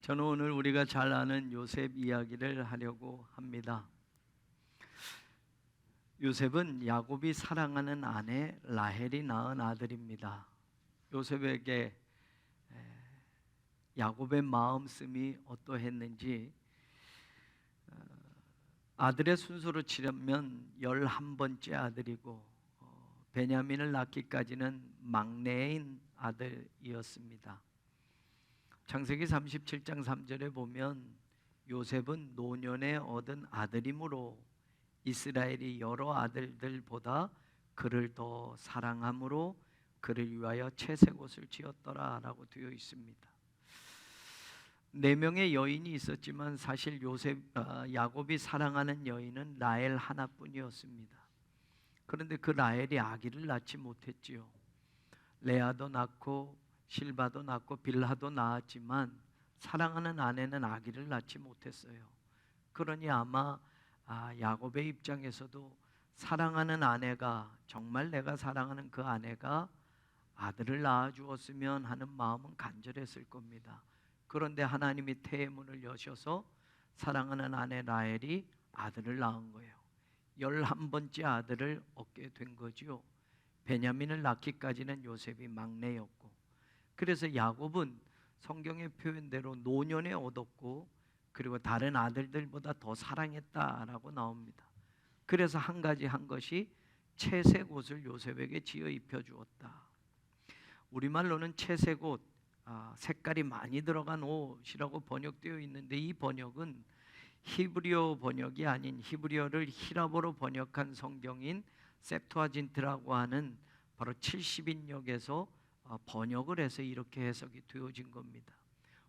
저는 오늘 우리가 잘 아는 요셉 이야기를 하려고 합니다. 요셉은 야곱이 사랑하는 아내 라헬이 낳은 아들입니다. 요셉에게 야곱의 마음씀이 어떠했는지 아들의 순서로 치려면 11번째 아들이고 베냐민을 낳기까지는 막내인 아들이었습니다. 창세기 37장 3절에 보면 요셉은 노년에 얻은 아들이므로 이스라엘이 여러 아들들보다 그를 더 사랑함으로 그를 위하여 채색옷을 지었더라 라고 되어 있습니다. 4명의 여인이 있었지만 사실 야곱이 사랑하는 여인은 라헬 하나뿐이었습니다. 그런데 그 라헬이 아기를 낳지 못했지요. 레아도 낳고 실바도 낳고 빌하도 낳았지만 사랑하는 아내는 아기를 낳지 못했어요. 그러니 아마 야곱의 입장에서도 사랑하는 아내가, 정말 내가 사랑하는 그 아내가 아들을 낳아주었으면 하는 마음은 간절했을 겁니다. 그런데 하나님이 태의 문을 여셔서 사랑하는 아내 라헬이 아들을 낳은 거예요. 11번째 아들을 얻게 된 거지요. 베냐민을 낳기까지는 요셉이 막내였고, 그래서 야곱은 성경의 표현대로 노년에 얻었고 그리고 다른 아들들보다 더 사랑했다라고 나옵니다. 그래서 한 가지 한 것이 채색 옷을 요셉에게 지어 입혀주었다. 우리말로는 채색 옷, 색깔이 많이 들어간 옷이라고 번역되어 있는데 이 번역은 히브리어 번역이 아닌 히브리어를 히라보로 번역한 성경인 셉투아진트라고 하는 바로 70인역에서 번역을 해서 이렇게 해석이 되어진 겁니다.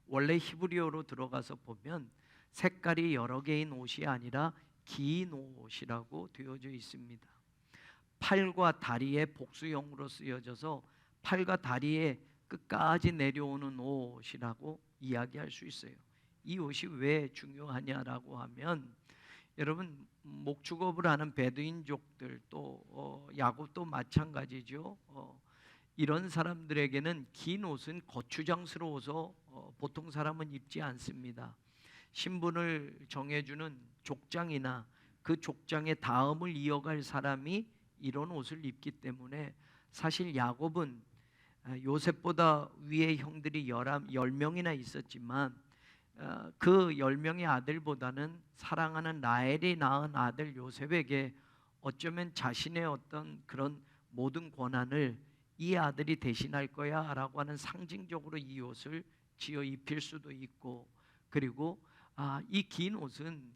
원래 히브리어로 들어가서 보면 색깔이 여러 개인 옷이 아니라 긴 옷이라고 되어져 있습니다. 팔과 다리의 복수형으로 쓰여져서 팔과 다리의 끝까지 내려오는 옷이라고 이야기할 수 있어요. 이 옷이 왜 중요하냐라고 하면, 여러분 목축업을 하는 베두인족들 또 야곱도 마찬가지죠. 이런 사람들에게는 긴 옷은 거추장스러워서 보통 사람은 입지 않습니다. 신분을 정해주는 족장이나 그 족장의 다음을 이어갈 사람이 이런 옷을 입기 때문에 사실 야곱은 요셉보다 위에 형들이 10명이나 있었지만 그 10명의 아들보다는 사랑하는 라헬이 낳은 아들 요셉에게 어쩌면 자신의 어떤 그런 모든 권한을 이 아들이 대신할 거야 라고 하는 상징적으로 이 옷을 지어 입힐 수도 있고, 그리고 이 긴 옷은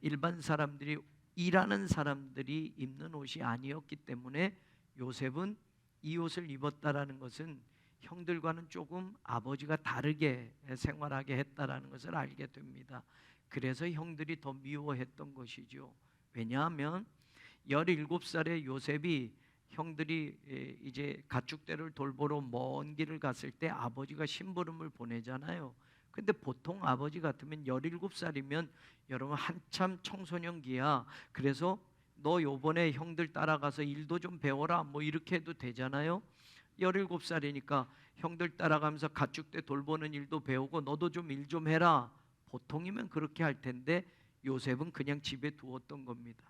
일반 사람들이, 일하는 사람들이 입는 옷이 아니었기 때문에 요셉은 이 옷을 입었다라는 것은 형들과는 조금 아버지가 다르게 생활하게 했다라는 것을 알게 됩니다. 그래서 형들이 더 미워했던 것이죠. 왜냐하면 17살의 요셉이 형들이 이제 가축대를 돌보러 먼 길을 갔을 때 아버지가 심부름을 보내잖아요. 근데 보통 아버지 같으면 17살이면 여러분 한참 청소년기야. 그래서 너 요번에 형들 따라가서 일도 좀 배워라 뭐 이렇게 해도 되잖아요. 17살이니까 형들 따라가면서 가축대 돌보는 일도 배우고 너도 좀 일 좀 해라. 보통이면 그렇게 할 텐데 요셉은 그냥 집에 두었던 겁니다.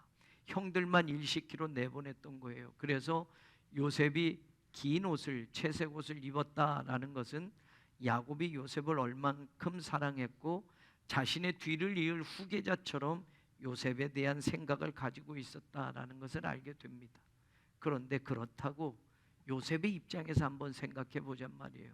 형들만 일 시키러 내보냈던 거예요. 그래서 요셉이 긴 옷을, 채색 옷을 입었다라는 것은 야곱이 요셉을 얼만큼 사랑했고 자신의 뒤를 이을 후계자처럼 요셉에 대한 생각을 가지고 있었다라는 것을 알게 됩니다. 그런데 그렇다고 요셉의 입장에서 한번 생각해 보잔 말이에요.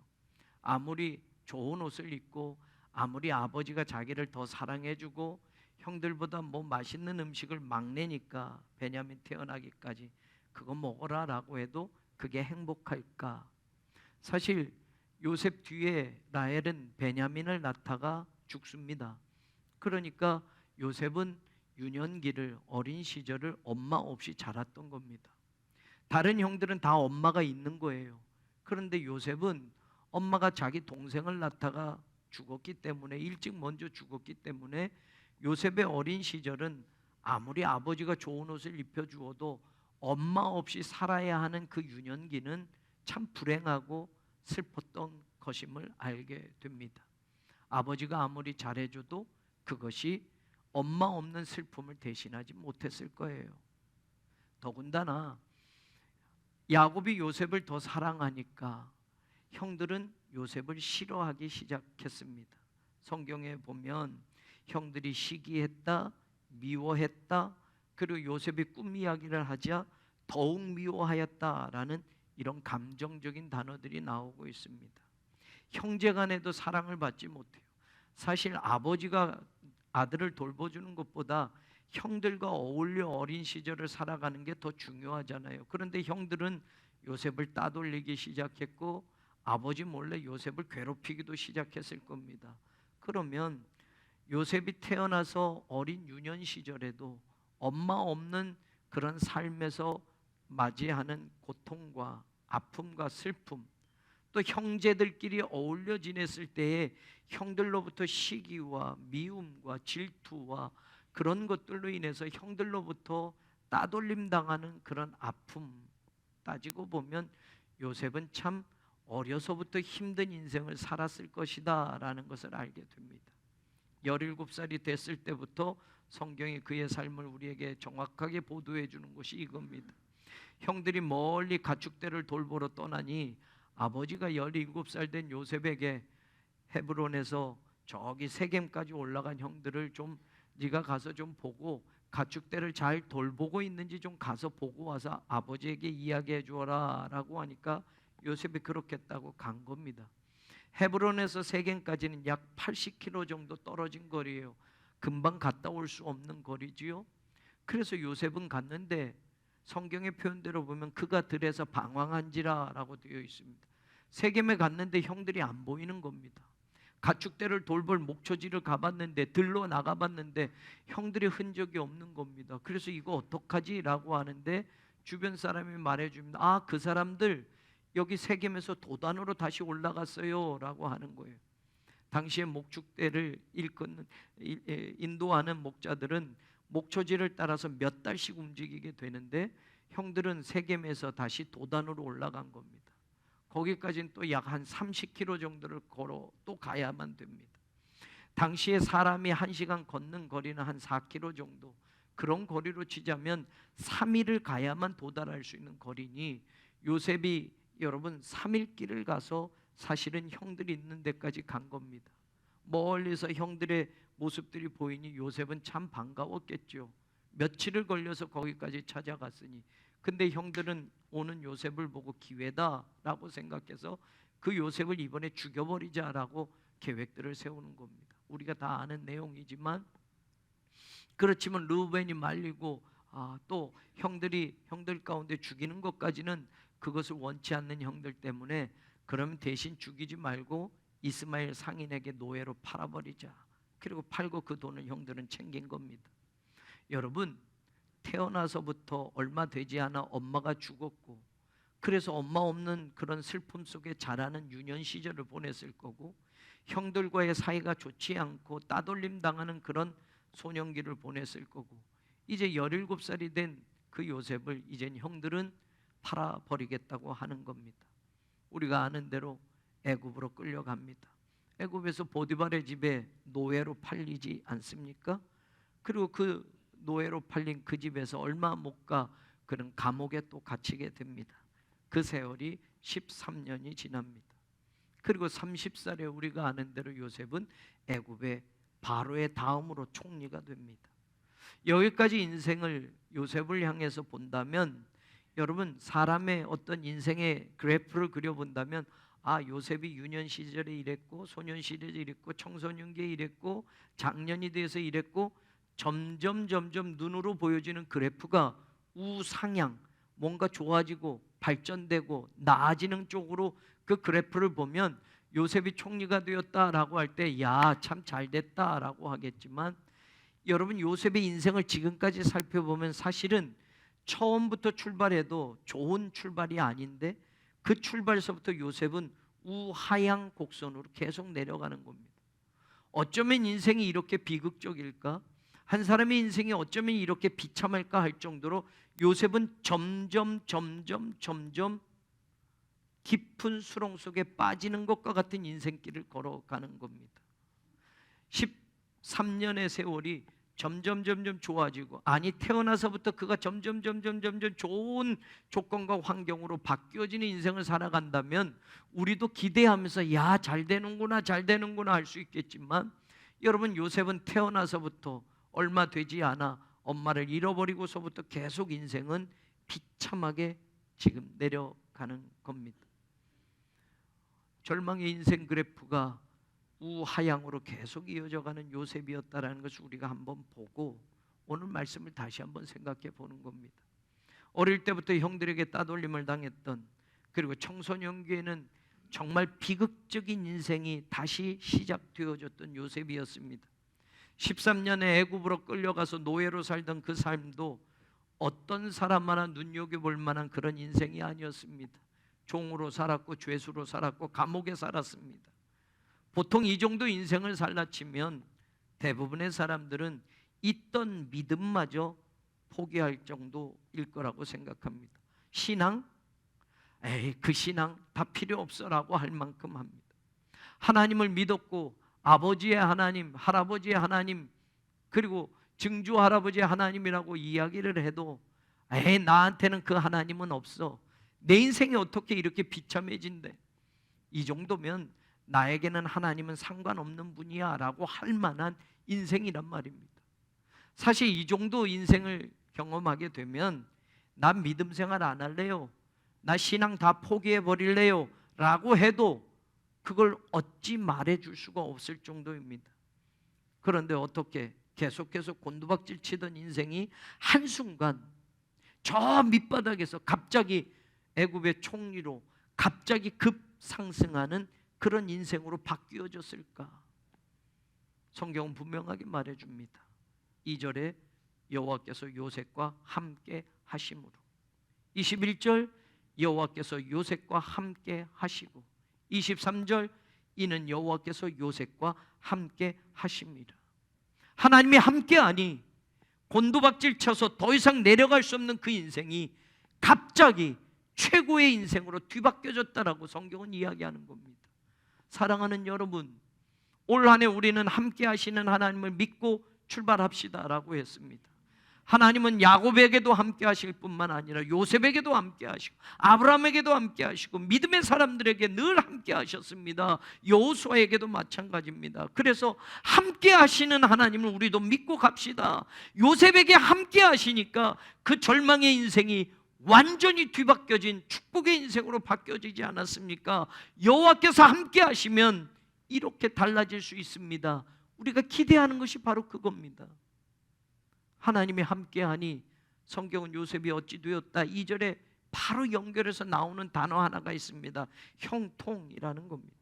아무리 좋은 옷을 입고 아무리 아버지가 자기를 더 사랑해주고 형들보다 뭐 맛있는 음식을 막내니까 베냐민 태어나기까지 그거 먹어라 라고 해도 그게 행복할까? 사실 요셉 뒤에 라헬은 베냐민을 낳다가 죽습니다. 그러니까 요셉은 유년기를, 어린 시절을 엄마 없이 자랐던 겁니다. 다른 형들은 다 엄마가 있는 거예요. 그런데 요셉은 엄마가 자기 동생을 낳다가 죽었기 때문에, 일찍 먼저 죽었기 때문에 요셉의 어린 시절은 아무리 아버지가 좋은 옷을 입혀주어도 엄마 없이 살아야 하는 그 유년기는 참 불행하고 슬펐던 것임을 알게 됩니다. 아버지가 아무리 잘해줘도 그것이 엄마 없는 슬픔을 대신하지 못했을 거예요. 더군다나 야곱이 요셉을 더 사랑하니까 형들은 요셉을 싫어하기 시작했습니다. 성경에 보면 형들이 시기했다, 미워했다, 그리고 요셉이 꿈 이야기를 하자 더욱 미워하였다라는 이런 감정적인 단어들이 나오고 있습니다. 형제간에도 사랑을 받지 못해요. 사실 아버지가 아들을 돌보주는 것보다 형들과 어울려 어린 시절을 살아가는 게 더 중요하잖아요. 그런데 형들은 요셉을 따돌리기 시작했고 아버지 몰래 요셉을 괴롭히기도 시작했을 겁니다. 그러면 요셉이 태어나서 어린 유년 시절에도 엄마 없는 그런 삶에서 맞이하는 고통과 아픔과 슬픔, 또 형제들끼리 어울려 지냈을 때에 형들로부터 시기와 미움과 질투와 그런 것들로 인해서 형들로부터 따돌림 당하는 그런 아픔, 따지고 보면 요셉은 참 어려서부터 힘든 인생을 살았을 것이다 라는 것을 알게 됩니다. 17살이 됐을 때부터 성경이 그의 삶을 우리에게 정확하게 보도해 주는 것이 이겁니다. 형들이 멀리 가축대를 돌보러 떠나니 아버지가 17살 된 요셉에게 헤브론에서 저기 세겜까지 올라간 형들을 좀 네가 가서 좀 보고 가축대를 잘 돌보고 있는지 좀 가서 보고 와서 아버지에게 이야기해 주어라 라고 하니까 요셉이 그렇겠다고 간 겁니다. 헤브론에서 세겜까지는 약 80km 정도 떨어진 거리예요. 금방 갔다 올 수 없는 거리지요. 그래서 요셉은 갔는데 성경의 표현대로 보면 그가 들에서 방황한지라 라고 되어 있습니다. 세겜에 갔는데 형들이 안 보이는 겁니다. 가축대를 돌볼 목초지를 가봤는데 들로 나가봤는데 형들의 흔적이 없는 겁니다. 그래서 이거 어떡하지? 라고 하는데 주변 사람이 말해줍니다. 아, 그 사람들 여기 세겜에서 도단으로 다시 올라갔어요 라고 하는 거예요. 당시에 목축대를 인도하는 목자들은 목초지를 따라서 몇 달씩 움직이게 되는데 형들은 세겜에서 다시 도단으로 올라간 겁니다. 거기까지는 또 약 한 30km 정도를 걸어 또 가야만 됩니다. 당시에 사람이 1시간 걷는 거리는 한 4km 정도, 그런 거리로 치자면 3일을 가야만 도달할 수 있는 거리니 요셉이 여러분 3일 길을 가서 사실은 형들이 있는 데까지 간 겁니다. 멀리서 형들의 모습들이 보이니 요셉은 참 반가웠겠죠. 며칠을 걸려서 거기까지 찾아갔으니. 근데 형들은 오는 요셉을 보고 기회다라고 생각해서 그 요셉을 이번에 죽여버리자라고 계획들을 세우는 겁니다. 우리가 다 아는 내용이지만 그렇지만 르우벤이 말리고 또 형들 가운데 죽이는 것까지는 그것을 원치 않는 형들 때문에 그러면 대신 죽이지 말고 이스마엘 상인에게 노예로 팔아버리자. 그리고 팔고 그 돈을 형들은 챙긴 겁니다. 여러분, 태어나서부터 얼마 되지 않아 엄마가 죽었고 그래서 엄마 없는 그런 슬픔 속에 자라는 유년 시절을 보냈을 거고 형들과의 사이가 좋지 않고 따돌림 당하는 그런 소년기를 보냈을 거고 이제 17살이 된 그 요셉을 이젠 형들은 팔아버리겠다고 하는 겁니다. 우리가 아는 대로 애굽으로 끌려갑니다. 애굽에서 보디발의 집에 노예로 팔리지 않습니까? 그리고 그 노예로 팔린 그 집에서 얼마 못 가 그는 감옥에 또 갇히게 됩니다. 그 세월이 13년이 지납니다. 그리고 30살에 우리가 아는 대로 요셉은 애굽의 바로의 다음으로 총리가 됩니다. 여기까지 인생을 요셉을 향해서 본다면 여러분 사람의 어떤 인생의 그래프를 그려본다면 요셉이 유년 시절에 이랬고 소년 시절에 이랬고 청소년기에 이랬고 장년이 돼서 이랬고 점점 눈으로 보여지는 그래프가 우상향 뭔가 좋아지고 발전되고 나아지는 쪽으로 그 그래프를 보면 요셉이 총리가 되었다라고 할 때 야, 참 잘됐다라고 하겠지만 여러분 요셉의 인생을 지금까지 살펴보면 사실은 처음부터 출발해도 좋은 출발이 아닌데 그 출발서부터 요셉은 우하향 곡선으로 계속 내려가는 겁니다. 어쩌면 인생이 이렇게 비극적일까? 한 사람의 인생이 어쩌면 이렇게 비참할까 할 정도로 요셉은 점점 깊은 수렁 속에 빠지는 것과 같은 인생길을 걸어가는 겁니다. 13년의 세월이 점점 좋아지고, 아니 태어나서부터 그가 점점 좋은 조건과 환경으로 바뀌어지는 인생을 살아간다면 우리도 기대하면서 야, 잘 되는구나 할 수 있겠지만, 여러분, 요셉은 태어나서부터 얼마 되지 않아 엄마를 잃어버리고서부터 계속 인생은 비참하게 지금 내려가는 겁니다. 절망의 인생 그래프가 우하향으로 계속 이어져가는 요셉이었다라는 것을 우리가 한번 보고 오늘 말씀을 다시 한번 생각해 보는 겁니다. 어릴 때부터 형들에게 따돌림을 당했던, 그리고 청소년기에는 정말 비극적인 인생이 다시 시작되어졌던 요셉이었습니다. 13년에 애굽으로 끌려가서 노예로 살던 그 삶도 어떤 사람 하나 눈여겨볼 만한 그런 인생이 아니었습니다. 종으로 살았고 죄수로 살았고 감옥에 살았습니다. 보통 이 정도 인생을 살라치면 대부분의 사람들은 있던 믿음마저 포기할 정도일 거라고 생각합니다. 신앙? 에이, 그 신앙 다 필요 없어라고 할 만큼 합니다. 하나님을 믿었고 아버지의 하나님, 할아버지의 하나님, 그리고 증조 할아버지의 하나님이라고 이야기를 해도 에이, 나한테는 그 하나님은 없어, 내 인생이 어떻게 이렇게 비참해진대, 이 정도면 나에게는 하나님은 상관없는 분이야 라고 할 만한 인생이란 말입니다. 사실 이 정도 인생을 경험하게 되면 나 믿음 생활 안 할래요, 나 신앙 다 포기해 버릴래요 라고 해도 그걸 어찌 말해줄 수가 없을 정도입니다. 그런데 어떻게 계속해서 곤두박질 치던 인생이 한순간 저 밑바닥에서 갑자기 애굽의 총리로 갑자기 급상승하는 그런 인생으로 바뀌어졌을까? 성경은 분명하게 말해줍니다. 2절에 여호와께서 요셉과 함께 하심으로, 21절 여호와께서 요셉과 함께 하시고, 23절 이는 여호와께서 요셉과 함께 하십니다. 하나님이 함께하니 곤두박질 쳐서 더 이상 내려갈 수 없는 그 인생이 갑자기 최고의 인생으로 뒤바뀌어졌다라고 성경은 이야기하는 겁니다. 사랑하는 여러분, 올 한 해 우리는 함께 하시는 하나님을 믿고 출발합시다라고 했습니다. 하나님은 야곱에게도 함께 하실 뿐만 아니라 요셉에게도 함께 하시고 아브라함에게도 함께 하시고 믿음의 사람들에게 늘 함께 하셨습니다. 여호수아에게도 마찬가지입니다. 그래서 함께 하시는 하나님을 우리도 믿고 갑시다. 요셉에게 함께 하시니까 그 절망의 인생이 완전히 뒤바뀌어진 축복의 인생으로 바뀌어지지 않았습니까? 여호와께서 함께 하시면 이렇게 달라질 수 있습니다. 우리가 기대하는 것이 바로 그겁니다. 하나님이 함께하니 성경은 요셉이 어찌 되었다 2절에 바로 연결해서 나오는 단어 하나가 있습니다. 형통이라는 겁니다.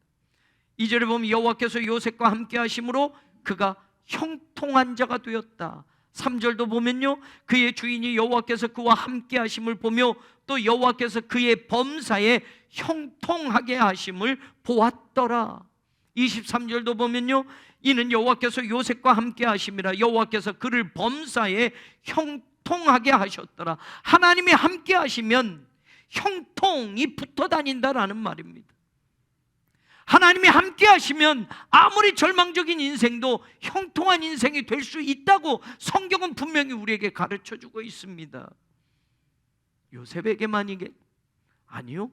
2절에 보면 여호와께서 요셉과 함께 하심으로 그가 형통한 자가 되었다. 3절도 보면요, 그의 주인이 여호와께서 그와 함께 하심을 보며 또 여호와께서 그의 범사에 형통하게 하심을 보았더라. 23절도 보면요, 이는 여호와께서 요셉과 함께 하심이라 여호와께서 그를 범사에 형통하게 하셨더라. 하나님이 함께 하시면 형통이 붙어 다닌다라는 말입니다. 하나님이 함께 하시면 아무리 절망적인 인생도 형통한 인생이 될 수 있다고 성경은 분명히 우리에게 가르쳐주고 있습니다. 요셉에게만 이게 아니요,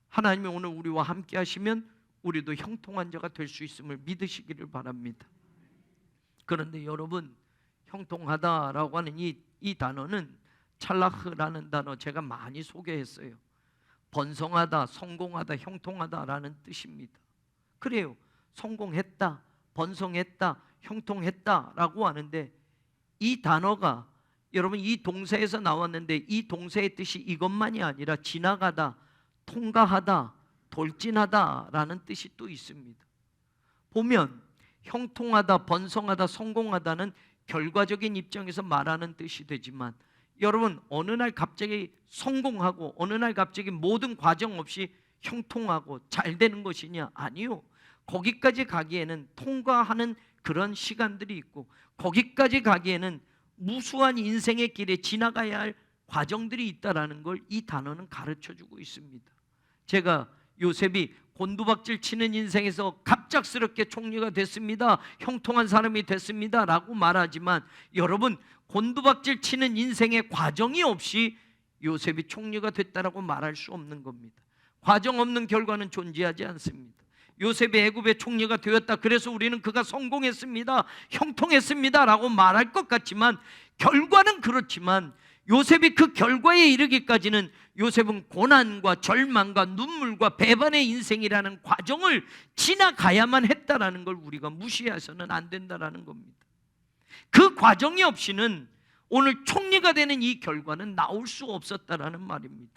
하나님이 오늘 우리와 함께 하시면 우리도 형통한 자가 될 수 있음을 믿으시기를 바랍니다. 그런데 여러분, 형통하다라고 하는 이 단어는 찰라흐라는 단어 제가 많이 소개했어요. 번성하다, 성공하다, 형통하다라는 뜻입니다. 그래요, 성공했다, 번성했다, 형통했다라고 하는데 이 단어가 여러분 이 동사에서 나왔는데 이 동사의 뜻이 이것만이 아니라 지나가다, 통과하다, 돌진하다라는 뜻이 또 있습니다. 보면 형통하다, 번성하다, 성공하다는 결과적인 입장에서 말하는 뜻이 되지만 여러분 어느 날 갑자기 성공하고 어느 날 갑자기 모든 과정 없이 형통하고 잘 되는 것이냐? 아니요. 거기까지 가기에는 통과하는 그런 시간들이 있고 거기까지 가기에는 무수한 인생의 길에 지나가야 할 과정들이 있다라는 걸 이 단어는 가르쳐주고 있습니다. 제가 요셉이 곤두박질 치는 인생에서 갑작스럽게 총리가 됐습니다, 형통한 사람이 됐습니다 라고 말하지만, 여러분, 곤두박질 치는 인생의 과정이 없이 요셉이 총리가 됐다라고 말할 수 없는 겁니다. 과정 없는 결과는 존재하지 않습니다. 요셉이 애굽의 총리가 되었다, 그래서 우리는 그가 성공했습니다, 형통했습니다 라고 말할 것 같지만, 결과는 그렇지만 요셉이 그 결과에 이르기까지는 요셉은 고난과 절망과 눈물과 배반의 인생이라는 과정을 지나가야만 했다라는 걸 우리가 무시해서는 안 된다라는 겁니다. 그 과정이 없이는 오늘 총리가 되는 이 결과는 나올 수 없었다라는 말입니다.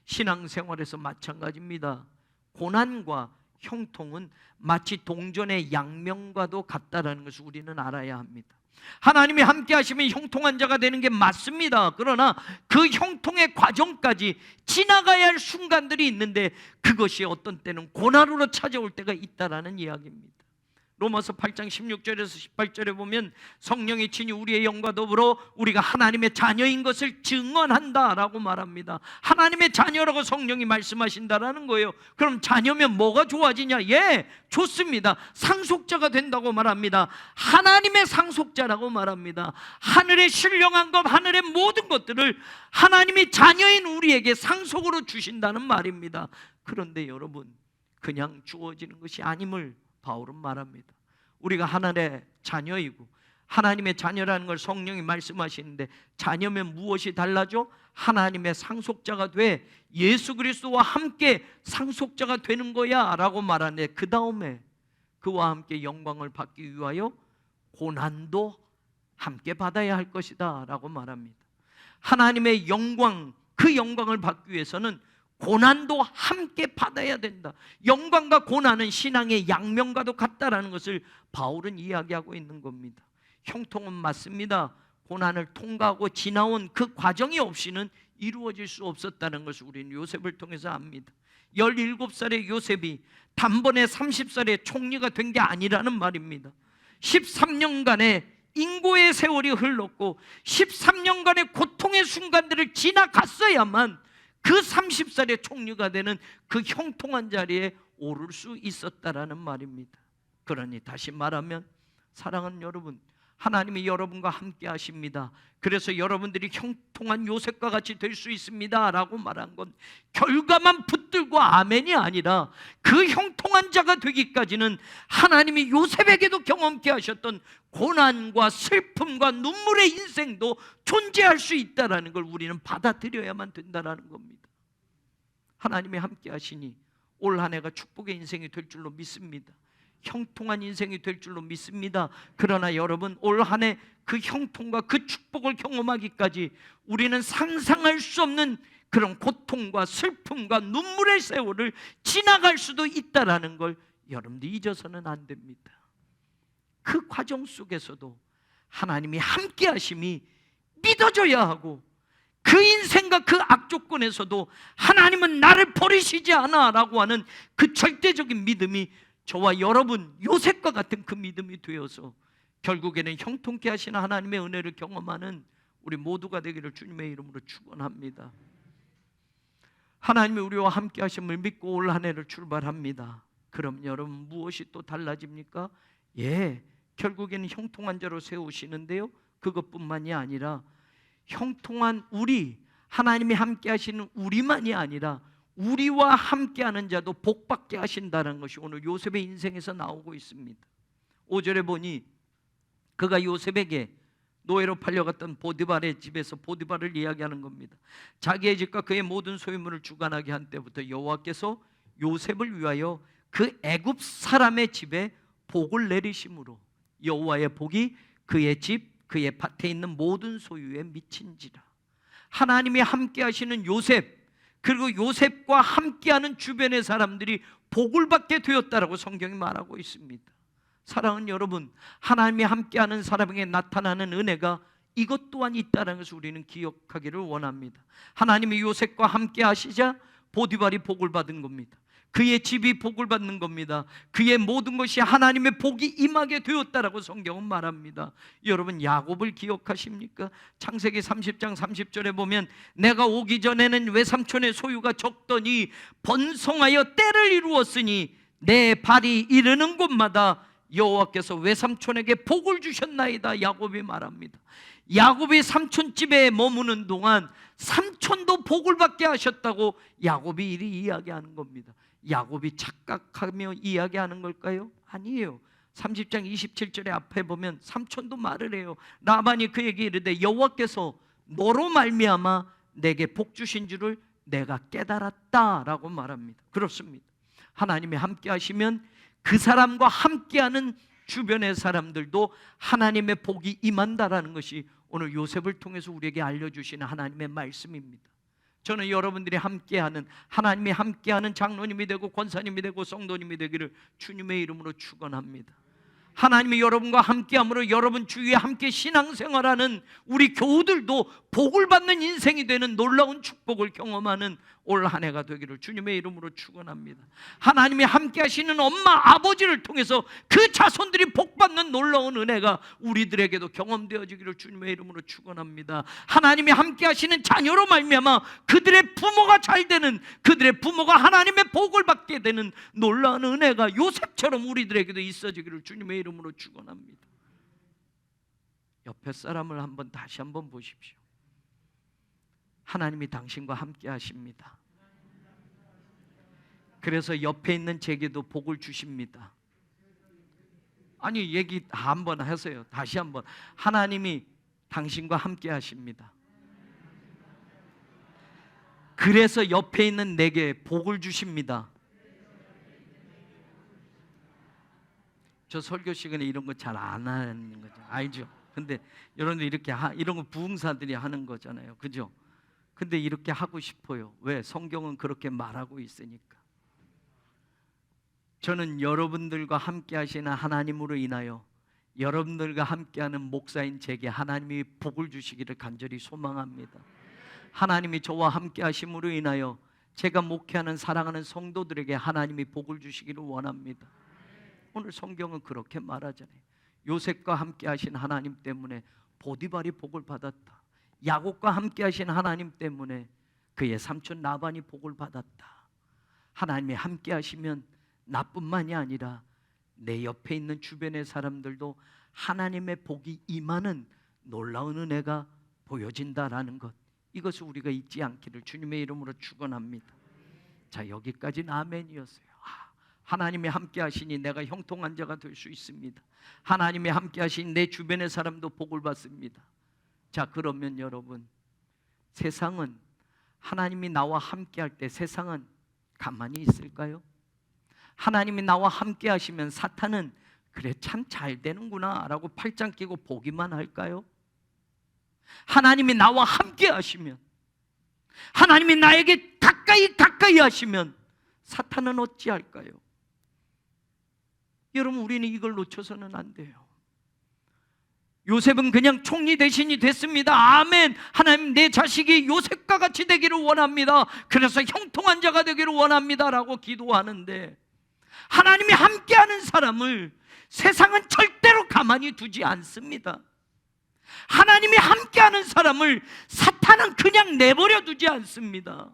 신앙생활에서 마찬가지입니다. 고난과 형통은 마치 동전의 양면과도 같다라는 것을 우리는 알아야 합니다. 하나님이 함께 하시면 형통한 자가 되는 게 맞습니다. 그러나 그 형통의 과정까지 지나가야 할 순간들이 있는데, 그것이 어떤 때는 고난으로 찾아올 때가 있다라는 이야기입니다. 로마서 8장 16절에서 18절에 보면 성령이 친히 우리의 영과 더불어 우리가 하나님의 자녀인 것을 증언한다라고 말합니다. 하나님의 자녀라고 성령이 말씀하신다라는 거예요. 그럼 자녀면 뭐가 좋아지냐? 예, 좋습니다. 상속자가 된다고 말합니다. 하나님의 상속자라고 말합니다. 하늘의 신령한 것, 하늘의 모든 것들을 하나님이 자녀인 우리에게 상속으로 주신다는 말입니다. 그런데 여러분, 그냥 주어지는 것이 아님을 바울은 말합니다. 우리가 하나님의 자녀이고, 하나님의 자녀라는 걸 성령이 말씀하시는데, 자녀면 무엇이 달라져? 하나님의 상속자가 돼 예수 그리스도와 함께 상속자가 되는 거야 라고 말하는데, 그 다음에 그와 함께 영광을 받기 위하여 고난도 함께 받아야 할 것이다 라고 말합니다. 하나님의 영광, 그 영광을 받기 위해서는 고난도 함께 받아야 된다. 영광과 고난은 신앙의 양면과도 같다라는 것을 바울은 이야기하고 있는 겁니다. 형통은 맞습니다. 고난을 통과하고 지나온 그 과정이 없이는 이루어질 수 없었다는 것을 우리는 요셉을 통해서 압니다. 17살의 요셉이 단번에 30살의 총리가 된 게 아니라는 말입니다. 13년간의 인고의 세월이 흘렀고 13년간의 고통의 순간들을 지나갔어야만 그 30살의 총리가 되는 그 형통한 자리에 오를 수 있었다라는 말입니다. 그러니 다시 말하면, 사랑하는 여러분, 하나님이 여러분과 함께 하십니다. 그래서 여러분들이 형통한 요셉과 같이 될 수 있습니다 라고 말한 건 결과만 붙들고 아멘이 아니라, 그 형통한 자가 되기까지는 하나님이 요셉에게도 경험케 하셨던 고난과 슬픔과 눈물의 인생도 존재할 수 있다는 걸 우리는 받아들여야만 된다는 겁니다. 하나님이 함께 하시니 올 한 해가 축복의 인생이 될 줄로 믿습니다. 형통한 인생이 될 줄로 믿습니다. 그러나 여러분, 올 한 해 그 형통과 그 축복을 경험하기까지 우리는 상상할 수 없는 그런 고통과 슬픔과 눈물의 세월을 지나갈 수도 있다는 걸 여러분들 잊어서는 안 됩니다. 그 과정 속에서도 하나님이 함께 하심이 믿어져야 하고, 그 인생과 그 악조건에서도 하나님은 나를 버리시지 않아 라고 하는 그 절대적인 믿음이 저와 여러분 요셉과 같은 그 믿음이 되어서 결국에는 형통케 하시는 하나님의 은혜를 경험하는 우리 모두가 되기를 주님의 이름으로 축원합니다. 하나님이 우리와 함께 하심을 믿고 올 한 해를 출발합니다. 그럼 여러분, 무엇이 또 달라집니까? 예, 결국에는 형통한 자로 세우시는데요, 그것뿐만이 아니라 형통한 우리, 하나님이 함께 하시는 우리만이 아니라 우리와 함께하는 자도 복받게 하신다는 것이 오늘 요셉의 인생에서 나오고 있습니다. 5절에 보니 그가 요셉에게 노예로 팔려갔던 보디발의 집에서 보디발을 이야기하는 겁니다. 자기의 집과 그의 모든 소유물을 주관하게 한 때부터 여호와께서 요셉을 위하여 그 애굽 사람의 집에 복을 내리심으로 여호와의 복이 그의 집, 그의 밭에 있는 모든 소유에 미친지라. 하나님이 함께 하시는 요셉, 그리고 요셉과 함께하는 주변의 사람들이 복을 받게 되었다라고 성경이 말하고 있습니다. 사랑하는 여러분, 하나님이 함께하는 사람에게 나타나는 은혜가 이것 또한 있다는 것을 우리는 기억하기를 원합니다. 하나님이 요셉과 함께 하시자 보디발이 복을 받은 겁니다. 그의 집이 복을 받는 겁니다. 그의 모든 것이 하나님의 복이 임하게 되었다라고 성경은 말합니다. 여러분, 야곱을 기억하십니까? 창세기 30장 30절에 보면 내가 오기 전에는 외삼촌의 소유가 적더니 번성하여 때를 이루었으니 내 발이 이르는 곳마다 여호와께서 외삼촌에게 복을 주셨나이다. 야곱이 말합니다. 야곱이 삼촌 집에 머무는 동안 삼촌도 복을 받게 하셨다고 야곱이 이리 이야기하는 겁니다. 야곱이 착각하며 이야기하는 걸까요? 아니에요. 30장 27절에 앞에 보면 삼촌도 말을 해요. 라반이 그에게 이르되 여호와께서 너로 말미암아 내게 복 주신 줄을 내가 깨달았다라고 말합니다. 그렇습니다. 하나님이 함께 하시면 그 사람과 함께하는 주변의 사람들도 하나님의 복이 임한다라는 것이 오늘 요셉을 통해서 우리에게 알려주시는 하나님의 말씀입니다. 저는 여러분들이 함께하는, 하나님이 함께하는 장로님이 되고 권사님이 되고 성도님이 되기를 주님의 이름으로 축원합니다. 하나님이 여러분과 함께함으로 여러분 주위에 함께 신앙생활하는 우리 교우들도 복을 받는 인생이 되는 놀라운 축복을 경험하는 올 한 해가 되기를 주님의 이름으로 축원합니다. 하나님이 함께 하시는 엄마 아버지를 통해서 그 자손들이 복받는 놀라운 은혜가 우리들에게도 경험되어지기를 주님의 이름으로 축원합니다. 하나님이 함께 하시는 자녀로 말미암아 그들의 부모가 잘 되는, 그들의 부모가 하나님의 복을 받게 되는 놀라운 은혜가 요셉처럼 우리들에게도 있어지기를 주님의 이름으로 축원합니다. 옆에 사람을 다시 한번 보십시오. 하나님이 당신과 함께 하십니다. 그래서 옆에 있는 제게도 복을 주십니다. 아니, 얘기 한번 하세요. 다시 한번. 하나님이 당신과 함께 하십니다. 그래서 옆에 있는 내게 복을 주십니다. 저 설교 시간에 이런 거 잘 안 하는 거죠. 알죠? 근데 여러분들 이렇게 이런 거 부흥사들이 하는 거잖아요. 그죠? 근데 이렇게 하고 싶어요. 왜? 성경은 그렇게 말하고 있으니까. 저는 여러분들과 함께 하시는 하나님으로 인하여 여러분들과 함께하는 목사인 제게 하나님이 복을 주시기를 간절히 소망합니다. 하나님이 저와 함께 하심으로 인하여 제가 목회하는 사랑하는 성도들에게 하나님이 복을 주시기를 원합니다. 오늘 성경은 그렇게 말하잖아요. 요셉과 함께 하신 하나님 때문에 보디발이 복을 받았다. 야곱과 함께 하신 하나님 때문에 그의 삼촌 라반이 복을 받았다. 하나님이 함께 하시면 나뿐만이 아니라 내 옆에 있는 주변의 사람들도 하나님의 복이 임하는 놀라운 은혜가 보여진다라는 것, 이것을 우리가 잊지 않기를 주님의 이름으로 축원합니다. 자, 여기까지는 아멘이었어요. 하나님이 함께 하시니 내가 형통한 자가 될 수 있습니다. 하나님이 함께 하시니 내 주변의 사람도 복을 받습니다. 자, 그러면 여러분, 세상은 하나님이 나와 함께 할 때 세상은 가만히 있을까요? 하나님이 나와 함께 하시면 사탄은 그래 참 잘 되는구나 라고 팔짱 끼고 보기만 할까요? 하나님이 나와 함께 하시면, 하나님이 나에게 가까이 하시면 사탄은 어찌할까요? 여러분, 우리는 이걸 놓쳐서는 안 돼요. 요셉은 그냥 총리 대신이 됐습니다. 아멘. 하나님, 내 자식이 요셉과 같이 되기를 원합니다. 그래서 형통한 자가 되기를 원합니다 라고 기도하는데, 하나님이 함께하는 사람을 세상은 절대로 가만히 두지 않습니다. 하나님이 함께하는 사람을 사탄은 그냥 내버려 두지 않습니다.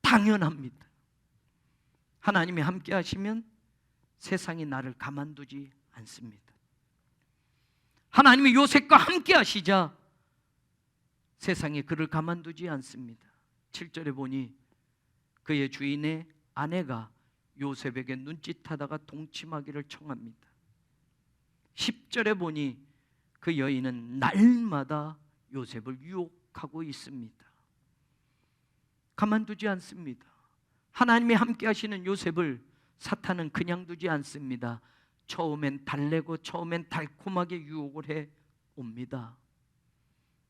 당연합니다. 하나님이 함께 하시면 세상이 나를 가만두지 않습니다. 하나님이 요셉과 함께 하시자 세상이 그를 가만두지 않습니다. 7절에 보니 그의 주인의 아내가 요셉에게 눈짓하다가 동침하기를 청합니다. 10절에 보니 그 여인은 날마다 요셉을 유혹하고 있습니다. 가만두지 않습니다. 하나님이 함께 하시는 요셉을 사탄은 그냥 두지 않습니다. 처음엔 달래고 처음엔 달콤하게 유혹을 해 옵니다.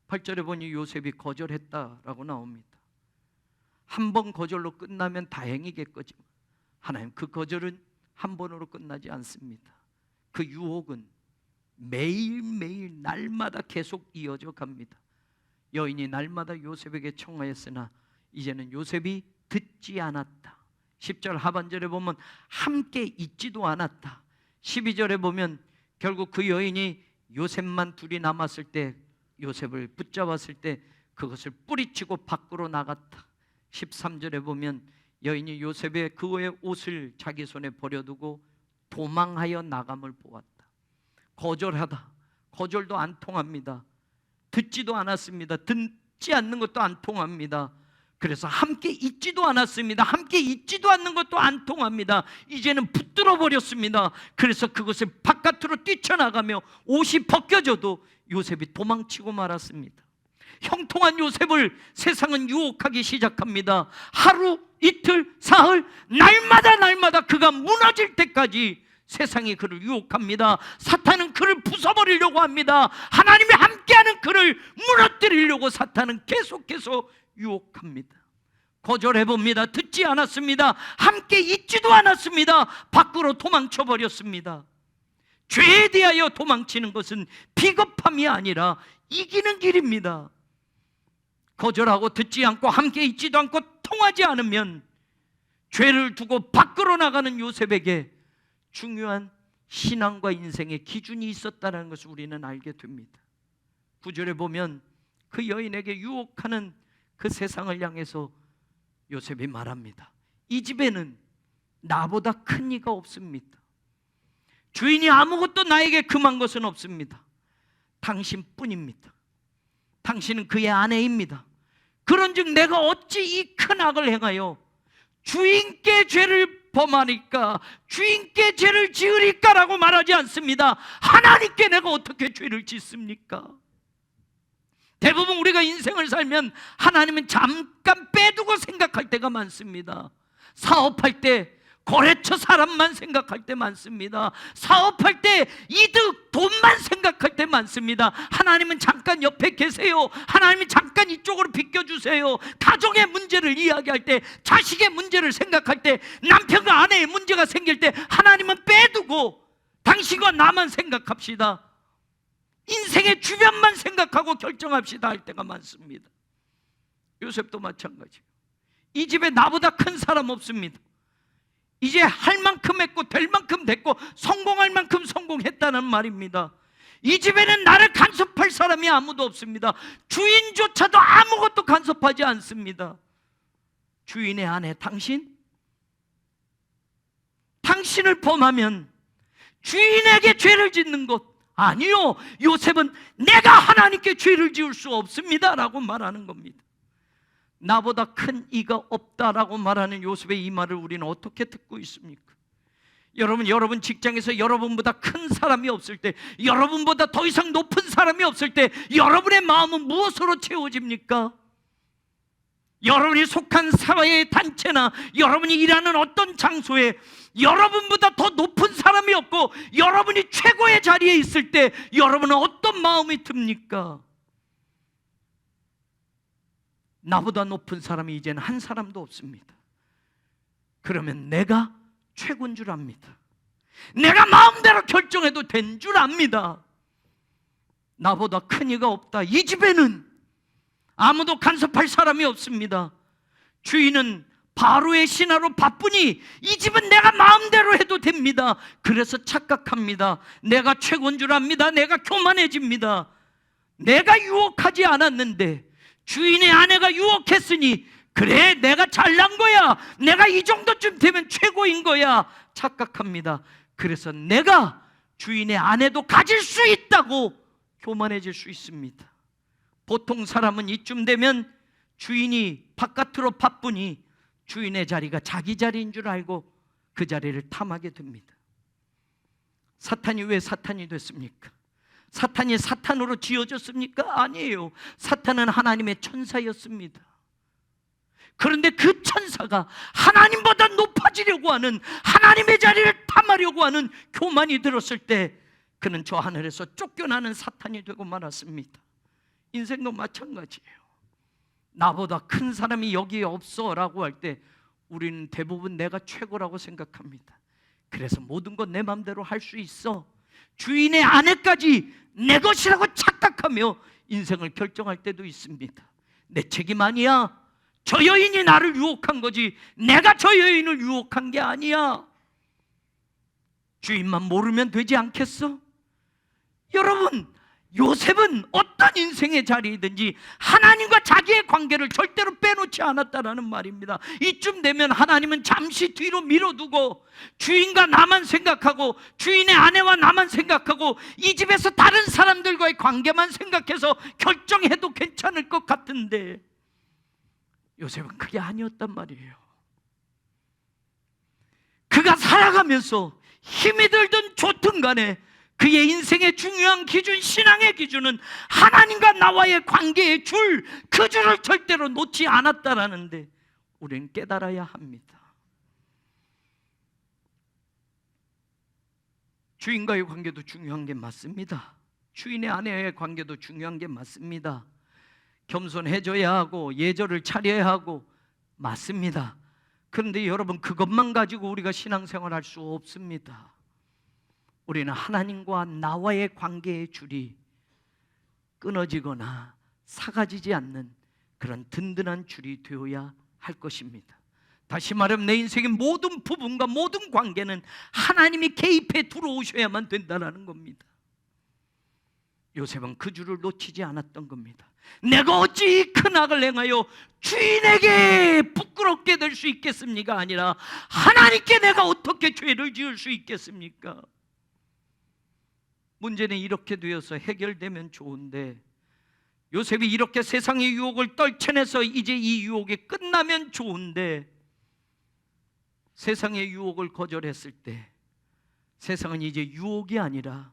8절에 보니 요셉이 거절했다라고 나옵니다. 한 번 거절로 끝나면 다행이겠거지만 하나님, 그 거절은 한 번으로 끝나지 않습니다. 그 유혹은 매일매일 날마다 계속 이어져 갑니다. 여인이 날마다 요셉에게 청하였으나 이제는 요셉이 듣지 않았다. 10절 하반절에 보면 함께 있지도 않았다. 12절에 보면 결국 그 여인이 요셉만 둘이 남았을 때, 요셉을 붙잡았을 때 그것을 뿌리치고 밖으로 나갔다. 13절에 보면 여인이 요셉의 그의 옷을 자기 손에 버려두고 도망하여 나감을 보았다. 거절하다. 거절도 안 통합니다. 듣지도 않았습니다. 듣지 않는 것도 안 통합니다. 그래서 함께 있지도 않았습니다. 함께 있지도 않는 것도 안 통합니다. 이제는 붙들어 버렸습니다. 그래서 그것을 바깥으로 뛰쳐나가며 옷이 벗겨져도 요셉이 도망치고 말았습니다. 형통한 요셉을 세상은 유혹하기 시작합니다. 하루, 이틀, 사흘, 날마다 그가 무너질 때까지 세상이 그를 유혹합니다. 사탄은 그를 부숴버리려고 합니다. 하나님이 함께하는 그를 무너뜨리려고 사탄은 계속해서 유혹합니다. 거절해봅니다. 듣지 않았습니다. 함께 있지도 않았습니다. 밖으로 도망쳐버렸습니다. 죄에 대하여 도망치는 것은 비겁함이 아니라 이기는 길입니다. 거절하고 듣지 않고 함께 있지도 않고 통하지 않으면 죄를 두고 밖으로 나가는 요셉에게 중요한 신앙과 인생의 기준이 있었다는 것을 우리는 알게 됩니다. 9절에 보면 그 여인에게 유혹하는 그 세상을 향해서 요셉이 말합니다. 이 집에는 나보다 큰 이가 없습니다. 주인이 아무것도 나에게 금한 것은 없습니다. 당신뿐입니다. 당신은 그의 아내입니다. 그런즉 내가 어찌 이 큰 악을 행하여 주인께 죄를 범하니까, 주인께 죄를 지으리까라고 말하지 않습니다. 하나님께 내가 어떻게 죄를 짓습니까? 대부분 우리가 인생을 살면 하나님은 잠깐 빼두고 생각할 때가 많습니다. 사업할 때 거래처 사람만 생각할 때 많습니다. 사업할 때 이득, 돈만 생각할 때 많습니다. 하나님은 잠깐 옆에 계세요. 하나님이 잠깐 이쪽으로 비껴주세요. 가정의 문제를 이야기할 때, 자식의 문제를 생각할 때, 남편과 아내의 문제가 생길 때 하나님은 빼두고 당신과 나만 생각합시다. 인생의 주변만 생각하고 결정합시다 할 때가 많습니다. 요셉도 마찬가지예요. 이 집에 나보다 큰 사람 없습니다. 이제 할 만큼 했고 될 만큼 됐고 성공할 만큼 성공했다는 말입니다. 이 집에는 나를 간섭할 사람이 아무도 없습니다. 주인조차도 아무것도 간섭하지 않습니다. 주인의 아내 당신을 범하면 주인에게 죄를 짓는 것 아니요, 요셉은 내가 하나님께 죄를 지을 수 없습니다 라고 말하는 겁니다. 나보다 큰 이가 없다라고 말하는 요셉의 이 말을 우리는 어떻게 듣고 있습니까? 여러분 직장에서 여러분보다 큰 사람이 없을 때, 여러분보다 더 이상 높은 사람이 없을 때 여러분의 마음은 무엇으로 채워집니까? 여러분이 속한 사회의 단체나 여러분이 일하는 어떤 장소에 여러분보다 더 높은 사람이 없고 여러분이 최고의 자리에 있을 때 여러분은 어떤 마음이 듭니까? 나보다 높은 사람이 이제는 한 사람도 없습니다. 그러면 내가 최고인 줄 압니다. 내가 마음대로 결정해도 된 줄 압니다. 나보다 큰 이가 없다. 이 집에는 아무도 간섭할 사람이 없습니다. 주인은 바로의 신하로 바쁘니 이 집은 내가 마음대로 해도 됩니다. 그래서 착각합니다. 내가 최고인 줄 압니다. 내가 교만해집니다. 내가 유혹하지 않았는데 주인의 아내가 유혹했으니 그래 내가 잘난 거야, 내가 이 정도쯤 되면 최고인 거야 착각합니다. 그래서 내가 주인의 아내도 가질 수 있다고 교만해질 수 있습니다. 보통 사람은 이쯤 되면 주인이 바깥으로 바쁘니 주인의 자리가 자기 자리인 줄 알고 그 자리를 탐하게 됩니다. 사탄이 왜 사탄이 됐습니까? 사탄이 사탄으로 지어졌습니까? 아니에요. 사탄은 하나님의 천사였습니다. 그런데 그 천사가 하나님보다 높아지려고 하는, 하나님의 자리를 탐하려고 하는 교만이 들었을 때 그는 저 하늘에서 쫓겨나는 사탄이 되고 말았습니다. 인생도 마찬가지예요. 나보다 큰 사람이 여기에 없어 라고 할 때 우리는 대부분 내가 최고라고 생각합니다. 그래서 모든 것 내 마음대로 할 수 있어, 주인의 아내까지 내 것이라고 착각하며 인생을 결정할 때도 있습니다. 내 책임 아니야, 저 여인이 나를 유혹한 거지 내가 저 여인을 유혹한 게 아니야. 주인만 모르면 되지 않겠어? 여러분, 요셉은 어떤 인생의 자리이든지 하나님과 자기의 관계를 절대로 빼놓지 않았다라는 말입니다. 이쯤 되면 하나님은 잠시 뒤로 밀어두고 주인과 나만 생각하고 주인의 아내와 나만 생각하고 이 집에서 다른 사람들과의 관계만 생각해서 결정해도 괜찮을 것 같은데 요셉은 그게 아니었단 말이에요. 그가 살아가면서 힘이 들든 좋든 간에 그의 인생의 중요한 기준, 신앙의 기준은 하나님과 나와의 관계의 줄, 그 줄을 절대로 놓지 않았다라는데 우리는 깨달아야 합니다. 주인과의 관계도 중요한 게 맞습니다. 주인의 아내의 관계도 중요한 게 맞습니다. 겸손해져야 하고 예절을 차려야 하고 맞습니다. 그런데 여러분, 그것만 가지고 우리가 신앙생활 할 수 없습니다. 우리는 하나님과 나와의 관계의 줄이 끊어지거나 사가지지 않는 그런 든든한 줄이 되어야 할 것입니다. 다시 말하면 내 인생의 모든 부분과 모든 관계는 하나님이 개입해 들어오셔야만 된다는 겁니다. 요셉은 그 줄을 놓치지 않았던 겁니다. 내가 어찌 큰 악을 행하여 주인에게 부끄럽게 될 수 있겠습니까? 아니라 하나님께 내가 어떻게 죄를 지을 수 있겠습니까? 문제는 이렇게 되어서 해결되면 좋은데 요셉이 이렇게 세상의 유혹을 떨쳐내서 이제 이 유혹이 끝나면 좋은데 세상의 유혹을 거절했을 때 세상은 이제 유혹이 아니라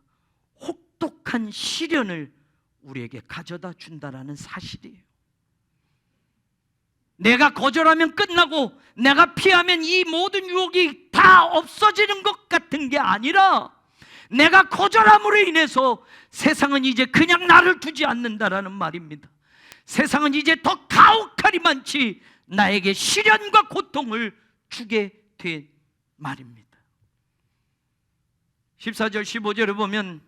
혹독한 시련을 우리에게 가져다 준다라는 사실이에요. 내가 거절하면 끝나고 내가 피하면 이 모든 유혹이 다 없어지는 것 같은 게 아니라 내가 거절함으로 인해서 세상은 이제 그냥 나를 두지 않는다라는 말입니다. 세상은 이제 더 가혹하리만치 나에게 시련과 고통을 주게 된 말입니다. 14절 15절에 보면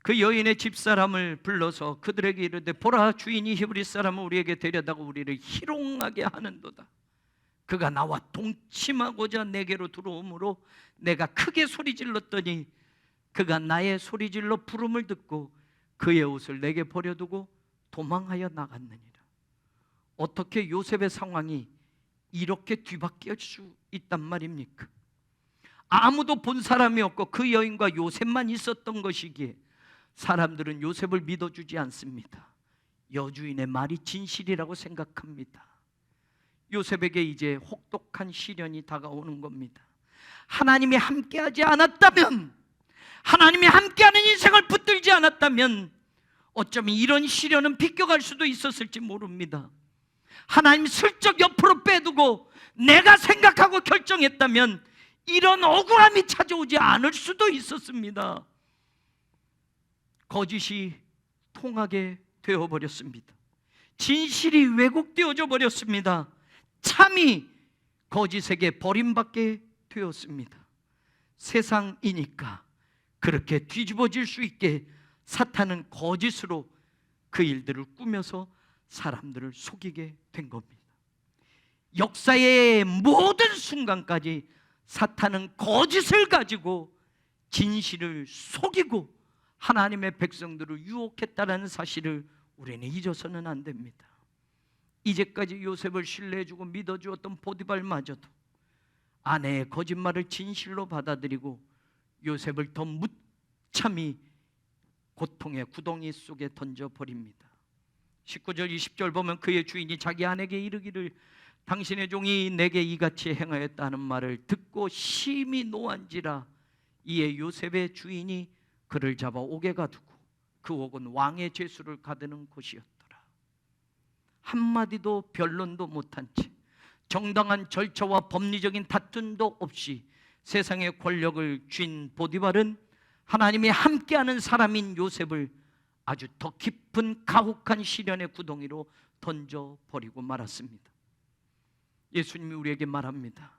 그 여인의 집사람을 불러서 그들에게 이르되 보라, 주인이 히브리 사람을 우리에게 데려다가 우리를 희롱하게 하는도다. 그가 나와 동침하고자 내게로 들어오므로 내가 크게 소리질렀더니 그가 나의 소리질러 부름을 듣고 그의 옷을 내게 버려두고 도망하여 나갔느니라. 어떻게 요셉의 상황이 이렇게 뒤바뀔 수 있단 말입니까? 아무도 본 사람이 없고 그 여인과 요셉만 있었던 것이기에 사람들은 요셉을 믿어주지 않습니다. 여주인의 말이 진실이라고 생각합니다. 요셉에게 이제 혹독한 시련이 다가오는 겁니다. 하나님이 함께하지 않았다면, 하나님이 함께하는 인생을 붙들지 않았다면 어쩌면 이런 시련은 비껴갈 수도 있었을지 모릅니다. 하나님 슬쩍 옆으로 빼두고 내가 생각하고 결정했다면 이런 억울함이 찾아오지 않을 수도 있었습니다. 거짓이 통하게 되어버렸습니다. 진실이 왜곡되어져 버렸습니다. 참이 거짓에게 버림받게 되었습니다. 세상이니까 그렇게 뒤집어질 수 있게 사탄은 거짓으로 그 일들을 꾸며서 사람들을 속이게 된 겁니다. 역사의 모든 순간까지 사탄은 거짓을 가지고 진실을 속이고 하나님의 백성들을 유혹했다는 사실을 우리는 잊어서는 안 됩니다. 이제까지 요셉을 신뢰해주고 믿어주었던 보디발마저도 아내의 거짓말을 진실로 받아들이고 요셉을 더 무참히 고통의 구덩이 속에 던져버립니다. 19절 20절 보면 그의 주인이 자기 아내에게 이르기를 당신의 종이 내게 이같이 행하였다는 말을 듣고 심히 노한지라. 이에 요셉의 주인이 그를 잡아 옥에 가두고 그 옥은 왕의 죄수를 가두는 곳이었더라. 한마디도 변론도 못한 채 정당한 절차와 법리적인 다툼도 없이 세상의 권력을 쥔 보디발은 하나님이 함께하는 사람인 요셉을 아주 더 깊은 가혹한 시련의 구덩이로 던져버리고 말았습니다. 예수님이 우리에게 말합니다.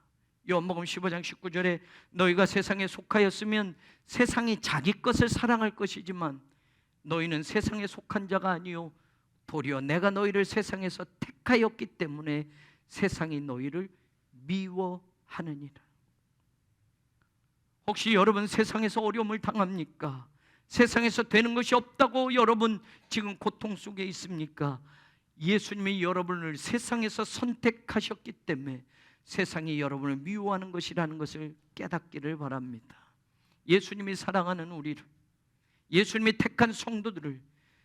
요한복음 15장 19절에 너희가 세상에 속하였으면 세상이 자기 것을 사랑할 것이지만 너희는 세상에 속한 자가 아니요 도리어 내가 너희를 세상에서 택하였기 때문에 세상이 너희를 미워하느니라. 혹시 여러분 세상에서 어려움을 당합니까? 세상에서 되는 것이 없다고 여러분 지금 고통 속에 있습니까? 예수님이 여러분을 세상에서 선택하셨기 때문에 세상이 여러분을 미워하는 것이라는 것을 깨닫기를 바랍니다. 예수님이 사랑하는 우리를, 예수님이 택한 성도들을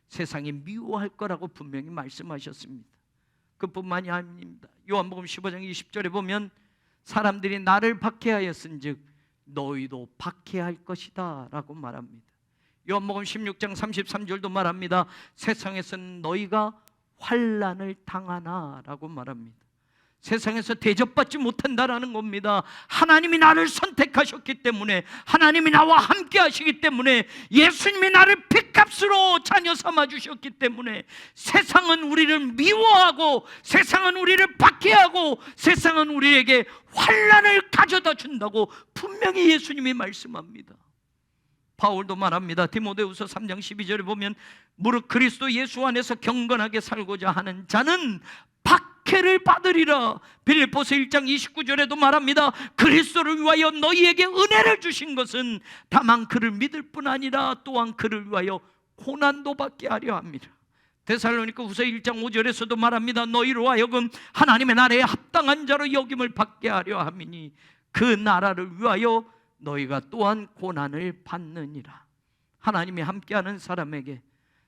세상이 미워할 거라고 분명히 말씀하셨습니다. 그뿐만이 아닙니다. 요한복음 15장 20절에 보면 사람들이 나를 박해하였은즉 너희도 박해할 것이다 라고 말합니다. 요한복음 16장 33절도 말합니다. 세상에서는 너희가 환난을 당하나 라고 말합니다. 세상에서 대접받지 못한다라는 겁니다. 하나님이 나를 선택하셨기 때문에, 하나님이 나와 함께 하시기 때문에, 예수님이 나를 핏값으로 자녀 삼아 주셨기 때문에 세상은 우리를 미워하고 세상은 우리를 박해하고 세상은 우리에게 환난을 가져다 준다고 분명히 예수님이 말씀합니다. 바울도 말합니다. 디모데후서 3장 12절에 보면 무릇 그리스도 예수 안에서 경건하게 살고자 하는 자는 박해를 받으리라. 빌립보서 1장 29절에도 말합니다. 그리스도를 위하여 너희에게 은혜를 주신 것은 다만 그를 믿을 뿐 아니라 또한 그를 위하여 고난도 받게 하려 합니다. 데살로니가후서 1장 5절에서도 말합니다. 너희로 하여금 하나님의 나라에 합당한 자로 여김을 받게 하려 함이니 그 나라를 위하여 너희가 또한 고난을 받느니라. 하나님이 함께하는 사람에게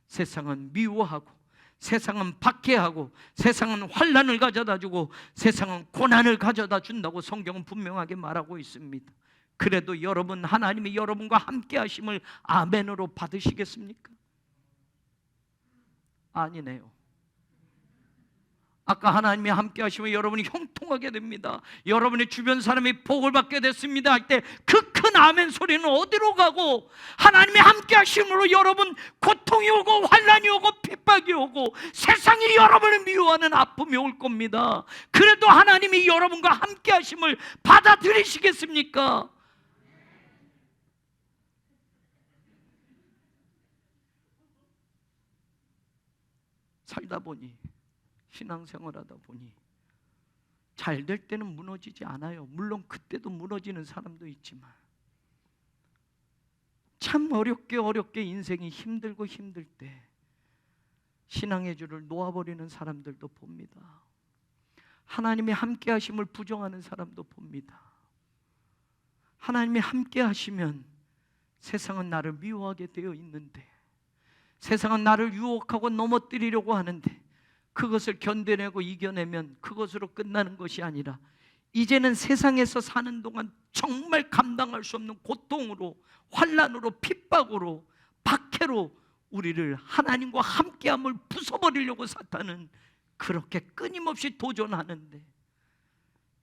세상은 미워하고 세상은 박해하고 세상은 환난을 가져다주고 세상은 고난을 가져다 준다고 성경은 분명하게 말하고 있습니다. 그래도 여러분, 하나님이 여러분과 함께 하심을 아멘으로 받으시겠습니까? 아니네요. 아까 하나님이 함께 하시면 여러분이 형통하게 됩니다. 여러분의 주변 사람이 복을 받게 됐습니다 할 때 그 큰 아멘 소리는 어디로 가고, 하나님이 함께 하심으로 여러분 고통이 오고 환난이 오고 핍박이 오고 세상이 여러분을 미워하는 아픔이 올 겁니다. 그래도 하나님이 여러분과 함께 하심을 받아들이시겠습니까? 살다 보니, 신앙생활하다 보니 잘 될 때는 무너지지 않아요. 물론 그때도 무너지는 사람도 있지만 참 어렵게 인생이 힘들고 힘들 때 신앙의 줄을 놓아버리는 사람들도 봅니다. 하나님이 함께 하심을 부정하는 사람도 봅니다. 하나님이 함께 하시면 세상은 나를 미워하게 되어 있는데, 세상은 나를 유혹하고 넘어뜨리려고 하는데 그것을 견뎌내고 이겨내면 그것으로 끝나는 것이 아니라 이제는 세상에서 사는 동안 정말 감당할 수 없는 고통으로, 환난으로, 핍박으로, 박해로 우리를 하나님과 함께함을 부숴버리려고 사탄은 그렇게 끊임없이 도전하는데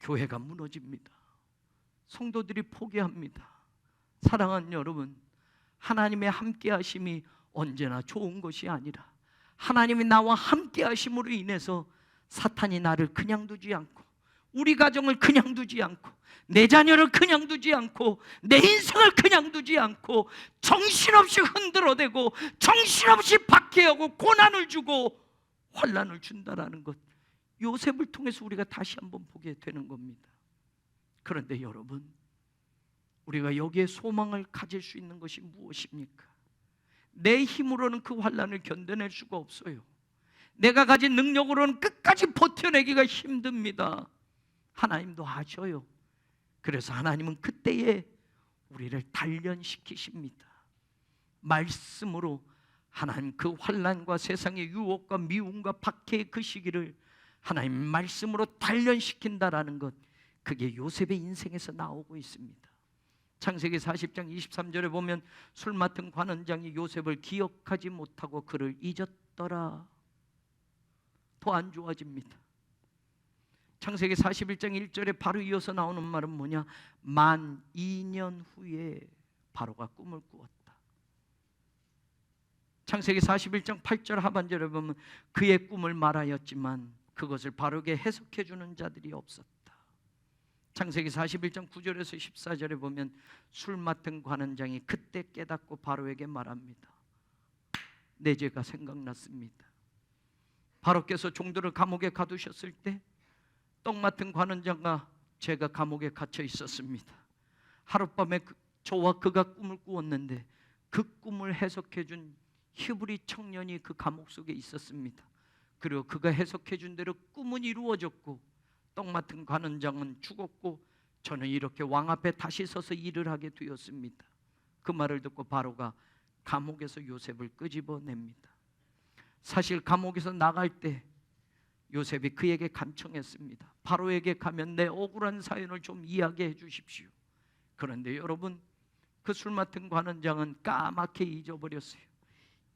교회가 무너집니다. 성도들이 포기합니다. 사랑하는 여러분, 하나님의 함께하심이 언제나 좋은 것이 아니라 하나님이 나와 함께 하심으로 인해서 사탄이 나를 그냥 두지 않고, 우리 가정을 그냥 두지 않고, 내 자녀를 그냥 두지 않고, 내 인생을 그냥 두지 않고 정신없이 흔들어대고 정신없이 박해하고 고난을 주고 환난을 준다라는 것, 요셉을 통해서 우리가 다시 한번 보게 되는 겁니다. 그런데 여러분, 우리가 여기에 소망을 가질 수 있는 것이 무엇입니까? 내 힘으로는 그 환난을 견뎌낼 수가 없어요. 내가 가진 능력으로는 끝까지 버텨내기가 힘듭니다. 하나님도 아셔요. 그래서 하나님은 그때에 우리를 단련시키십니다. 말씀으로 하나님 그 환난과 세상의 유혹과 미움과 박해의 그 시기를 하나님 말씀으로 단련시킨다라는 것, 그게 요셉의 인생에서 나오고 있습니다. 창세기 40장 23절에 보면 술 맡은 관원장이 요셉을 기억하지 못하고 그를 잊었더라. 더 안 좋아집니다. 창세기 41장 1절에 바로 이어서 나오는 말은 뭐냐? 만 2년 후에 바로가 꿈을 꾸었다. 창세기 41장 8절 하반절에 보면 그의 꿈을 말하였지만 그것을 바르게 해석해 주는 자들이 없었다. 창세기 41장 9절에서 14절에 보면 술 맡은 관원장이 그때 깨닫고 바로에게 말합니다. 내 죄가 생각났습니다. 바로께서 종들을 감옥에 가두셨을 때 떡 맡은 관원장과 제가 감옥에 갇혀 있었습니다. 하룻밤에 저와 그가 꿈을 꾸었는데 그 꿈을 해석해 준 히브리 청년이 그 감옥 속에 있었습니다. 그리고 그가 해석해 준 대로 꿈은 이루어졌고 떡 맡은 관원장은 죽었고 저는 이렇게 왕 앞에 다시 서서 일을 하게 되었습니다. 그 말을 듣고 바로가 감옥에서 요셉을 끄집어냅니다. 사실 감옥에서 나갈 때 요셉이 그에게 간청했습니다. 바로에게 가면 내 억울한 사연을 좀 이야기해 주십시오. 그런데 여러분, 그 술 맡은 관원장은 까맣게 잊어버렸어요.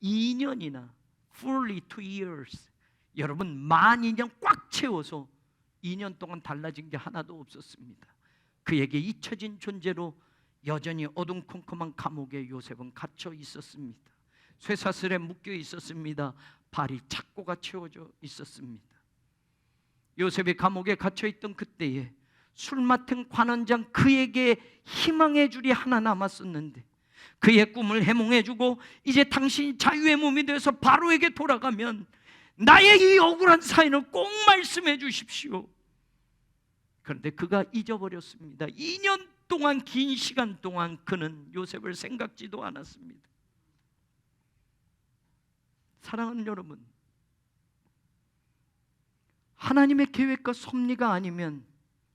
2년이나 fully 2 years, 여러분 만 2년 꽉 채워서 2년 동안 달라진 게 하나도 없었습니다. 그에게 잊혀진 존재로 여전히 어둠컴컴한 감옥에 요셉은 갇혀 있었습니다. 쇠사슬에 묶여 있었습니다. 발이 착고가 채워져 있었습니다. 요셉이 감옥에 갇혀 있던 그때에 술 맡은 관원장 그에게 희망의 줄이 하나 남았었는데 그의 꿈을 해몽해주고 이제 당신이 자유의 몸이 되어서 바로에게 돌아가면 나의 이 억울한 사연을 꼭 말씀해 주십시오. 그런데 그가 잊어버렸습니다. 2년 동안, 긴 시간 동안 그는 요셉을 생각지도 않았습니다. 사랑하는 여러분, 하나님의 계획과 섭리가 아니면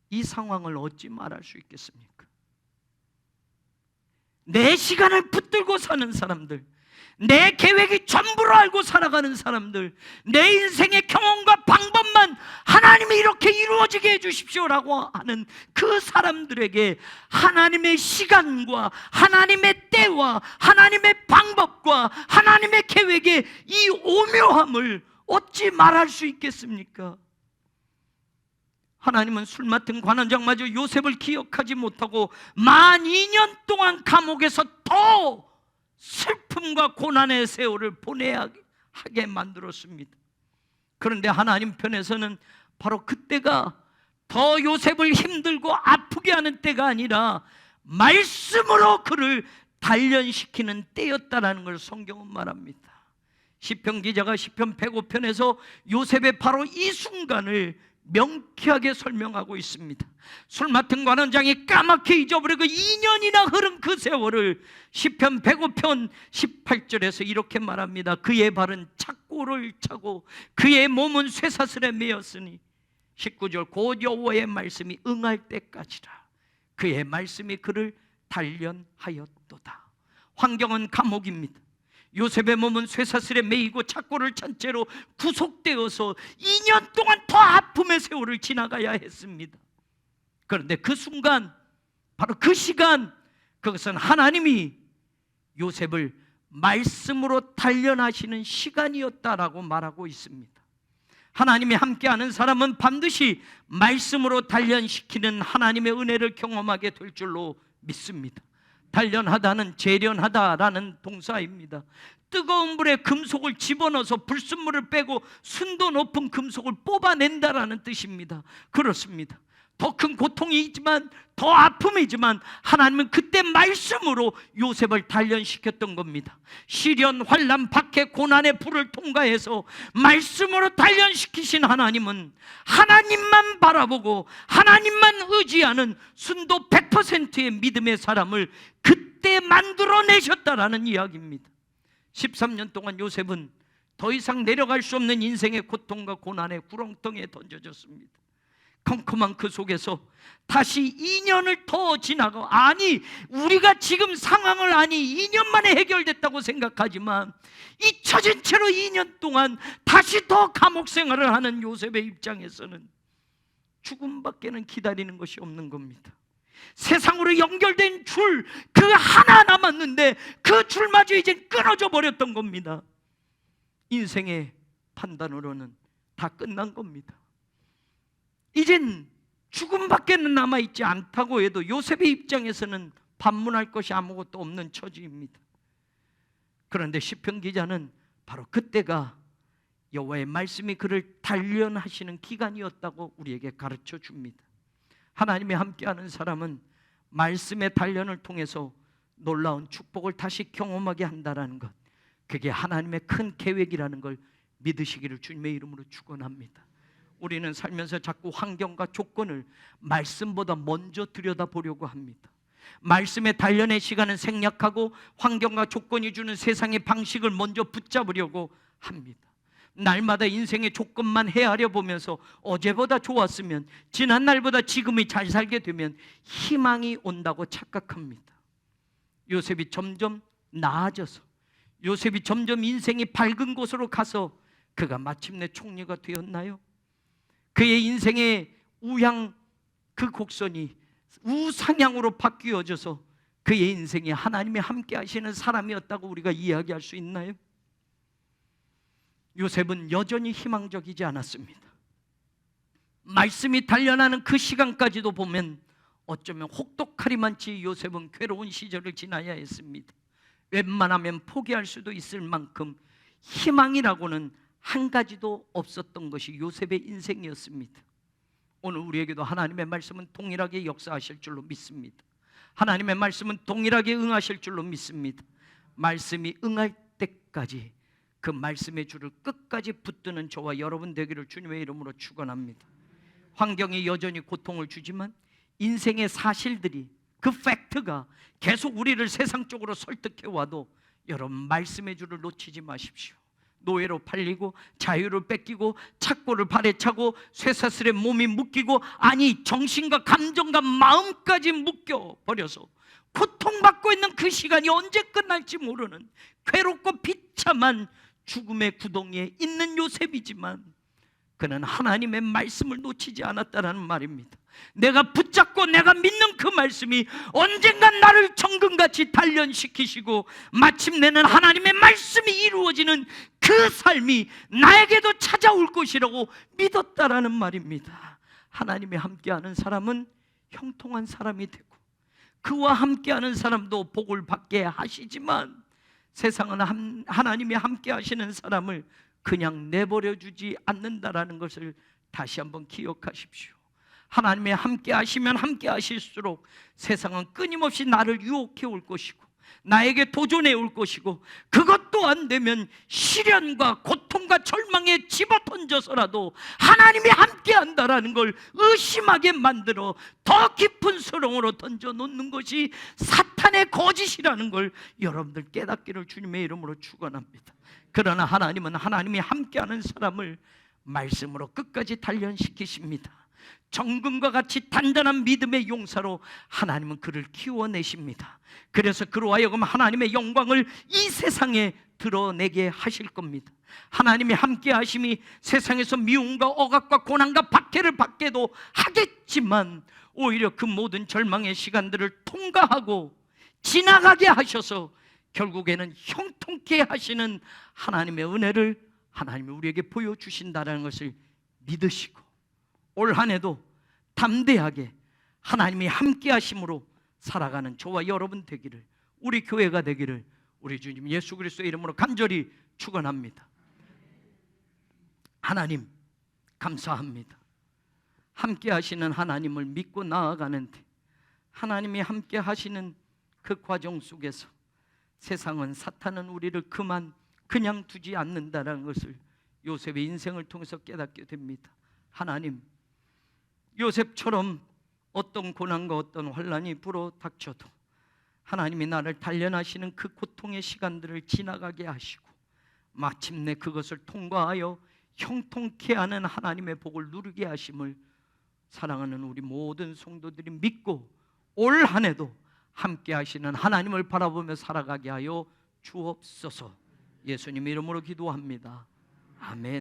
이 상황을 어찌 말할 수 있겠습니까? 내 시간을 붙들고 사는 사람들, 내 계획이 전부로 알고 살아가는 사람들, 내 인생의 경험과 방법만 하나님이 이렇게 이루어지게 해주십시오라고 하는 그 사람들에게 하나님의 시간과 하나님의 때와 하나님의 방법과 하나님의 계획의 이 오묘함을 어찌 말할 수 있겠습니까? 하나님은 술 맡은 관원장마저 요셉을 기억하지 못하고 만 2년 동안 감옥에서 더 슬픔과 고난의 세월을 보내야 하게 만들었습니다. 그런데 하나님 편에서는 바로 그때가 더 요셉을 힘들고 아프게 하는 때가 아니라 말씀으로 그를 단련시키는 때였다라는 걸 성경은 말합니다. 시편 기자가 시편 105편에서 요셉의 바로 이 순간을 명쾌하게 설명하고 있습니다. 술 맡은 관원장이 까맣게 잊어버리고 2년이나 흐른 그 세월을 시편 105편 18절에서 이렇게 말합니다. 그의 발은 착고를 차고 그의 몸은 쇠사슬에 매였으니 19절 곧 여호와의 말씀이 응할 때까지라 그의 말씀이 그를 단련하였도다. 환경은 감옥입니다. 요셉의 몸은 쇠사슬에 매이고 착고를 찬 채로 구속되어서 2년 동안 더 아픔의 세월을 지나가야 했습니다. 그런데 그 순간, 바로 그 시간, 그것은 하나님이 요셉을 말씀으로 단련하시는 시간이었다라고 말하고 있습니다. 하나님이 함께하는 사람은 반드시 말씀으로 단련시키는 하나님의 은혜를 경험하게 될 줄로 믿습니다. 단련하다는 재련하다라는 동사입니다. 뜨거운 불에 금속을 집어넣어서 불순물을 빼고 순도 높은 금속을 뽑아낸다라는 뜻입니다. 그렇습니다. 더 큰 고통이 있지만, 더 아픔이지만 하나님은 그때 말씀으로 요셉을 단련시켰던 겁니다. 시련, 환난, 박해, 고난의 불을 통과해서 말씀으로 단련시키신 하나님은 하나님만 바라보고 하나님만 의지하는 순도 100%의 믿음의 사람을 그때 만들어내셨다라는 이야기입니다. 13년 동안 요셉은 더 이상 내려갈 수 없는 인생의 고통과 고난의 구렁텅이에 던져졌습니다. 컴컴한 그 속에서 다시 2년을 더 지나고, 아니 우리가 지금 상황을 2년 만에 해결됐다고 생각하지만 잊혀진 채로 2년 동안 다시 더 감옥 생활을 하는 요셉의 입장에서는 죽음밖에는 기다리는 것이 없는 겁니다. 세상으로 연결된 줄 그 하나 남았는데 그 줄마저 이제 끊어져 버렸던 겁니다. 인생의 판단으로는 다 끝난 겁니다. 이젠 죽음밖에는 남아있지 않다고 해도 요셉의 입장에서는 반문할 것이 아무것도 없는 처지입니다. 그런데 시편 기자는 바로 그때가 여호와의 말씀이 그를 단련하시는 기간이었다고 우리에게 가르쳐 줍니다. 하나님이 함께하는 사람은 말씀의 단련을 통해서 놀라운 축복을 다시 경험하게 한다는 것, 그게 하나님의 큰 계획이라는 걸 믿으시기를 주님의 이름으로 축원합니다. 우리는 살면서 자꾸 환경과 조건을 말씀보다 먼저 들여다보려고 합니다. 말씀에 단련의 시간은 생략하고 환경과 조건이 주는 세상의 방식을 먼저 붙잡으려고 합니다. 날마다 인생의 조건만 헤아려 보면서 어제보다 좋았으면, 지난 날보다 지금이 잘 살게 되면 희망이 온다고 착각합니다. 요셉이 점점 나아져서, 요셉이 점점 인생이 밝은 곳으로 가서 그가 마침내 총리가 되었나요? 그의 인생의 우향, 그 곡선이 우상향으로 바뀌어져서 그의 인생이 하나님이 함께 하시는 사람이었다고 우리가 이야기할 수 있나요? 요셉은 여전히 희망적이지 않았습니다. 말씀이 단련하는 그 시간까지도 보면 어쩌면 혹독하리만치 요셉은 괴로운 시절을 지나야 했습니다. 웬만하면 포기할 수도 있을 만큼 희망이라고는 한 가지도 없었던 것이 요셉의 인생이었습니다. 오늘 우리에게도 하나님의 말씀은 동일하게 역사하실 줄로 믿습니다. 하나님의 말씀은 동일하게 응하실 줄로 믿습니다. 말씀이 응할 때까지 그 말씀의 줄을 끝까지 붙드는 저와 여러분 되기를 주님의 이름으로 축원합니다. 환경이 여전히 고통을 주지만 인생의 사실들이, 그 팩트가 계속 우리를 세상 쪽으로 설득해 와도 여러분 말씀의 줄을 놓치지 마십시오. 노예로 팔리고 자유를 뺏기고 착고를 발에 차고 쇠사슬에 몸이 묶이고, 아니 정신과 감정과 마음까지 묶여 버려서 고통받고 있는 그 시간이 언제 끝날지 모르는 괴롭고 비참한 죽음의 구덩이에 있는 요셉이지만 그는 하나님의 말씀을 놓치지 않았다는 말입니다. 내가 붙잡고 내가 믿는 그 말씀이 언젠간 나를 정금같이 단련시키시고 마침내는 하나님의 말씀이 이루어지는 그 삶이 나에게도 찾아올 것이라고 믿었다라는 말입니다. 하나님이 함께하는 사람은 형통한 사람이 되고 그와 함께하는 사람도 복을 받게 하시지만 세상은 하나님이 함께하시는 사람을 그냥 내버려 주지 않는다라는 것을 다시 한번 기억하십시오. 하나님이 함께 하시면 함께 하실수록 세상은 끊임없이 나를 유혹해 올 것이고 나에게 도전해 올 것이고, 그것도 안 되면 시련과 고통과 절망에 집어던져서라도 하나님이 함께 한다라는 걸 의심하게 만들어 더 깊은 수렁으로 던져놓는 것이 사탄의 거짓이라는 걸 여러분들 깨닫기를 주님의 이름으로 축원합니다. 그러나 하나님은 하나님이 함께하는 사람을 말씀으로 끝까지 단련시키십니다. 정금과 같이 단단한 믿음의 용사로 하나님은 그를 키워내십니다. 그래서 그로 하여금 하나님의 영광을 이 세상에 드러내게 하실 겁니다. 하나님이 함께 하심이 세상에서 미움과 억압과 고난과 박해를 받게도 하겠지만 오히려 그 모든 절망의 시간들을 통과하고 지나가게 하셔서 결국에는 형통케 하시는 하나님의 은혜를 하나님이 우리에게 보여주신다는 것을 믿으시고 올 한 해도 담대하게 하나님이 함께 하심으로 살아가는 저와 여러분 되기를, 우리 교회가 되기를 우리 주님 예수 그리스도의 이름으로 간절히 축원합니다. 하나님 감사합니다. 함께 하시는 하나님을 믿고 나아가는데 하나님이 함께 하시는 그 과정 속에서 세상은, 사탄은 우리를 그냥 두지 않는다는 것을 요셉의 인생을 통해서 깨닫게 됩니다. 하나님, 요셉처럼 어떤 고난과 어떤 환난이 불어닥쳐도 하나님이 나를 단련하시는 그 고통의 시간들을 지나가게 하시고 마침내 그것을 통과하여 형통케 하는 하나님의 복을 누리게 하심을 사랑하는 우리 모든 성도들이 믿고 올 한 해도 함께 하시는 하나님을 바라보며 살아가게 하여 주옵소서. 예수님 이름으로 기도합니다. 아멘.